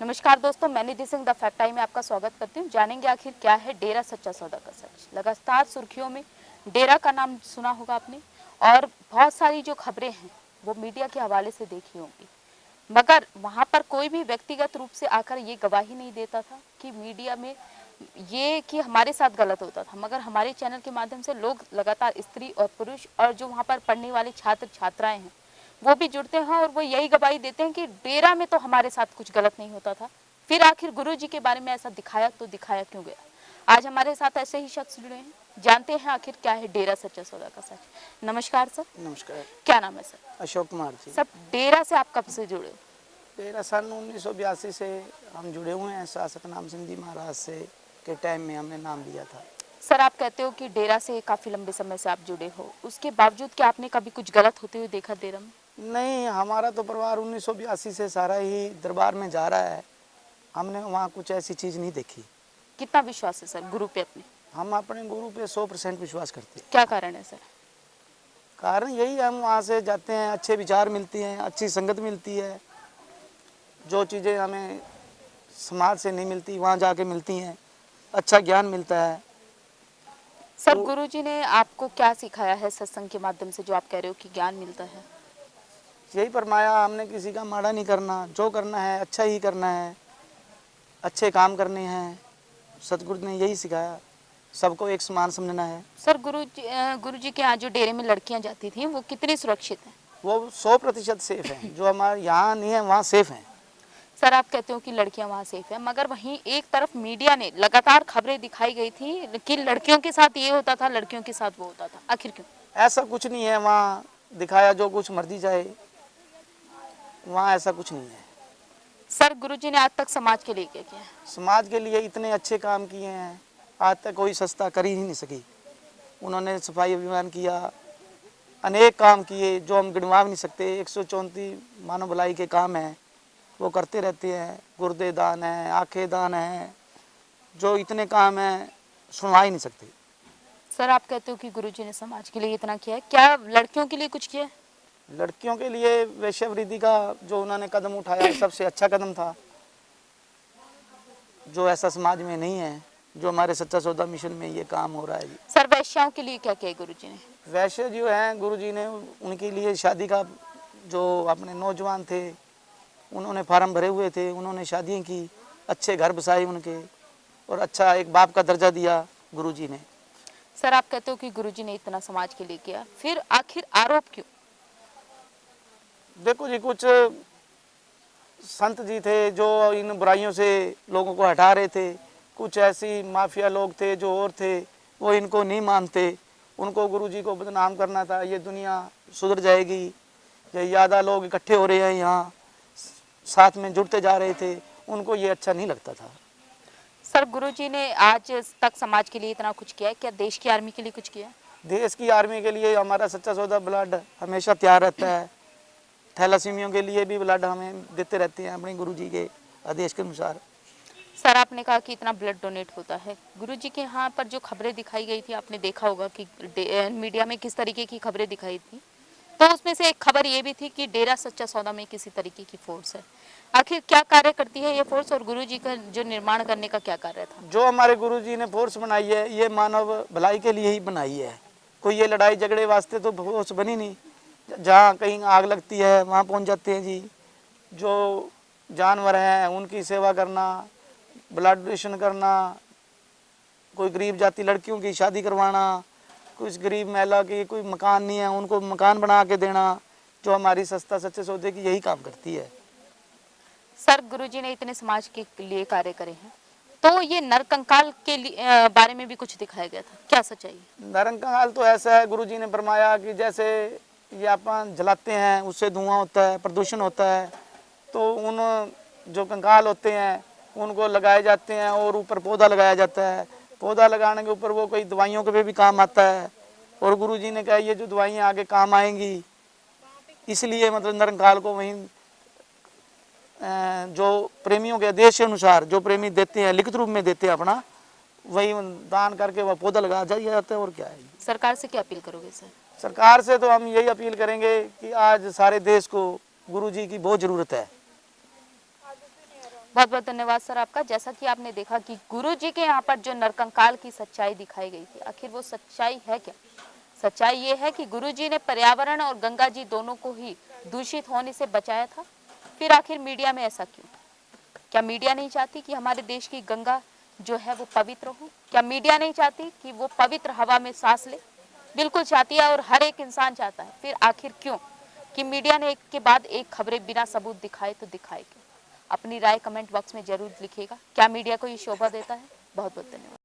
नमस्कार दोस्तों, मैं निधि सिंह द फैक्ट टाइम में आपका स्वागत करती हूँ। जानेंगे आखिर क्या है डेरा सच्चा सौदा का सच। लगातार सुर्खियों में डेरा का नाम सुना होगा आपने, और बहुत सारी जो खबरें हैं वो मीडिया के हवाले से देखी होंगी, मगर वहाँ पर कोई भी व्यक्तिगत रूप से आकर ये गवाही नहीं देता था कि मीडिया में ये कि हमारे साथ गलत होता था। मगर हमारे चैनल के माध्यम से लोग लगातार, स्त्री और पुरुष और जो वहाँ पर पढ़ने वाले छात्र छात्राएं हैं वो भी जुड़ते हैं और वो यही गवाही देते हैं कि डेरा में तो हमारे साथ कुछ गलत नहीं होता था। फिर आखिर गुरुजी के बारे में ऐसा दिखाया तो दिखाया क्यों गया? आज हमारे साथ ऐसे ही शख्स जुड़े हैं, जानते हैं आखिर क्या है डेरा सच्चा सौदा का सच। नमस्कार सर। नमस्कार। क्या नाम है सर? अशोक कुमार जी। सर, डेरा से आप कब से जुड़े? डेरा सन 1982 से हम जुड़े हुए हैं। शासक नाम सिंह जी महाराज से के टाइम में हमने नाम लिया था। सर, आप कहते हो कि डेरा से काफी लंबे समय से आप जुड़े हो, उसके बावजूद क्या आपने कभी कुछ गलत होते हुए देखा डेरा में? नहीं, हमारा तो परिवार 1982 से सारा ही दरबार में जा रहा है। हमने वहाँ कुछ ऐसी चीज़ नहीं देखी। कितना विश्वास है सर गुरु पे अपने? हम अपने गुरु पे 100% विश्वास करते हैं। क्या कारण है सर? कारण यही है, हम वहाँ से जाते हैं, अच्छे विचार मिलती हैं, अच्छी संगत मिलती है। जो चीज़ें हमें समाज से नहीं मिलती वहाँ जाके मिलती हैं, अच्छा ज्ञान मिलता है। सर, गुरुजी ने आपको क्या सिखाया है सत्संग के माध्यम से, जो आप कह रहे हो कि ज्ञान मिलता है? यही फरमाया हमने, किसी का माड़ा नहीं करना, जो करना है अच्छा ही करना है, अच्छे काम करने हैं। सतगुरु ने यही सिखाया, सबको एक समान समझना है। सर, गुरुजी के यहाँ जो डेरे में लड़कियां जाती थी वो कितनी सुरक्षित हैं? वो 100% सेफ हैं। जो हमारे यहाँ नहीं है वहाँ सेफ हैं। सर, आप कहते हो कि लड़कियां वहाँ सेफ है, मगर वहीं एक तरफ मीडिया ने लगातार खबरें दिखाई गई थी कि लड़कियों के साथ ये होता था, लड़कियों के साथ वो होता था। आखिर क्यों? ऐसा कुछ नहीं है। वहाँ दिखाया जो कुछ मर्जी चाहे, वहाँ ऐसा कुछ नहीं है। सर, गुरुजी ने आज तक समाज के लिए क्या किया है? समाज के लिए इतने अच्छे काम किए हैं, आज तक कोई सस्ता कर ही नहीं सकी। उन्होंने सफाई अभियान किया, अनेक काम किए जो हम गिनवा नहीं सकते। 134 मानव भलाई के काम हैं, वो करते रहते हैं। गुर्दे दान है, आंखें दान है, जो इतने काम हैं सुनवा ही नहीं सकते। सर, आप कहते हो कि गुरुजी ने समाज के लिए इतना किया है, क्या लड़कियों के लिए कुछ किया है? लड़कियों के लिए वेश्यावृत्ति का जो उन्होंने कदम उठाया सबसे अच्छा कदम था, जो ऐसा समाज में नहीं है। जो हमारे सच्चा सौदा मिशन में ये काम हो रहा है। सर, वैश्याओं के लिए क्या किया है गुरुजी ने? वैश्य जो हैं गुरुजी ने उनके लिए शादी का, जो अपने नौजवान थे उन्होंने फार्म भरे हुए थे, उन्होंने शादियाँ की, अच्छे घर बसाए उनके, और अच्छा एक बाप का दर्जा दिया गुरुजी ने। सर, आप कहते हो कि गुरुजी ने इतना समाज के लिए किया, फिर आखिर आरोप क्यों? देखो जी, कुछ संत जी थे जो इन बुराइयों से लोगों को हटा रहे थे। कुछ ऐसी माफिया लोग थे जो और थे, वो इनको नहीं मानते। उनको गुरुजी को बदनाम करना था। ये दुनिया सुधर जाएगी, ये ज़्यादा लोग इकट्ठे हो रहे हैं यहाँ, साथ में जुड़ते जा रहे थे, उनको ये अच्छा नहीं लगता था। सर, गुरुजी ने आज तक समाज के लिए इतना कुछ किया है, क्या देश की आर्मी के लिए कुछ किया है? देश की आर्मी के लिए हमारा सच्चा सौदा ब्लड हमेशा तैयार रहता है। थैलासीमियों के लिए भी ब्लड हमें देते रहते हैं अपने गुरुजी के आदेश के अनुसार। सर, आपने कहा कि इतना ब्लड डोनेट होता है। गुरुजी के यहाँ पर जो खबरें दिखाई गई थी, आपने देखा होगा कि मीडिया में किस तरीके की खबरें दिखाई थी, तो उसमें से एक खबर ये भी थी कि डेरा सच्चा सौदा में किसी तरीके की फोर्स है। आखिर क्या कार्य करती है ये फोर्स, और गुरुजी का जो निर्माण करने का क्या कार्य था? जो हमारे गुरुजी ने फोर्स बनाई है, ये मानव भलाई के लिए ही बनाई है। कोई ये लड़ाई झगड़े वास्ते तो फोर्स बनी नहीं। जहाँ कहीं आग लगती है वहाँ पहुँच जाते हैं जी। जो जानवर हैं उनकी सेवा करना, ब्लड डोनेशन करना, कोई गरीब जाति लड़कियों की शादी करवाना, कुछ गरीब महिला की कोई मकान नहीं है उनको मकान बना के देना, जो हमारी सस्ता सच्चे सौदे की यही काम करती है। सर, गुरुजी ने इतने समाज के लिए कार्य करे हैं, तो ये नरकंकाल के लिए बारे में भी कुछ दिखाया गया था, क्या सच्चाई है? नरकंकाल तो ऐसा है, गुरुजी ने फरमाया कि जैसे ये अपन जलाते हैं उससे धुआं होता है, प्रदूषण होता है, तो उन जो कंकाल होते हैं उनको लगाए जाते हैं और ऊपर पौधा लगाया जाता है। पौधा लगाने के ऊपर वो कोई दवाइयों के भी काम आता है। और गुरुजी ने कहा ये जो दवाइयाँ आगे काम आएंगी, इसलिए मतलब नरकंकाल को वहीं जो प्रेमियों के आदेश के अनुसार जो प्रेमी देते हैं, लिखित रूप में देते हैं अपना, वही दान करके वह पौधा लगा जाया जाता है। और क्या है? सरकार से क्या अपील करोगे सर? सरकार से तो हम यही अपील करेंगे कि आज सारे देश को गुरु जी की बहुत ज़रूरत है। बहुत बहुत धन्यवाद सर आपका। जैसा कि आपने देखा कि गुरु जी के यहाँ पर जो नरकंकाल की सच्चाई दिखाई गई थी, आखिर वो सच्चाई है क्या? सच्चाई ये है कि गुरु जी ने पर्यावरण और गंगा जी दोनों को ही दूषित होने से बचाया था। फिर आखिर मीडिया में ऐसा क्यों? क्या मीडिया नहीं चाहती कि हमारे देश की गंगा जो है वो पवित्र हो? क्या मीडिया नहीं चाहती कि वो पवित्र हवा में सांस ले? बिल्कुल चाहती है, और हर एक इंसान चाहता है। फिर आखिर क्यों कि मीडिया ने एक के बाद एक खबरें बिना सबूत दिखाए तो दिखाए क्यों? अपनी राय कमेंट बॉक्स में जरूर लिखिएगा। क्या मीडिया को ये शोभा देता है? बहुत बहुत धन्यवाद।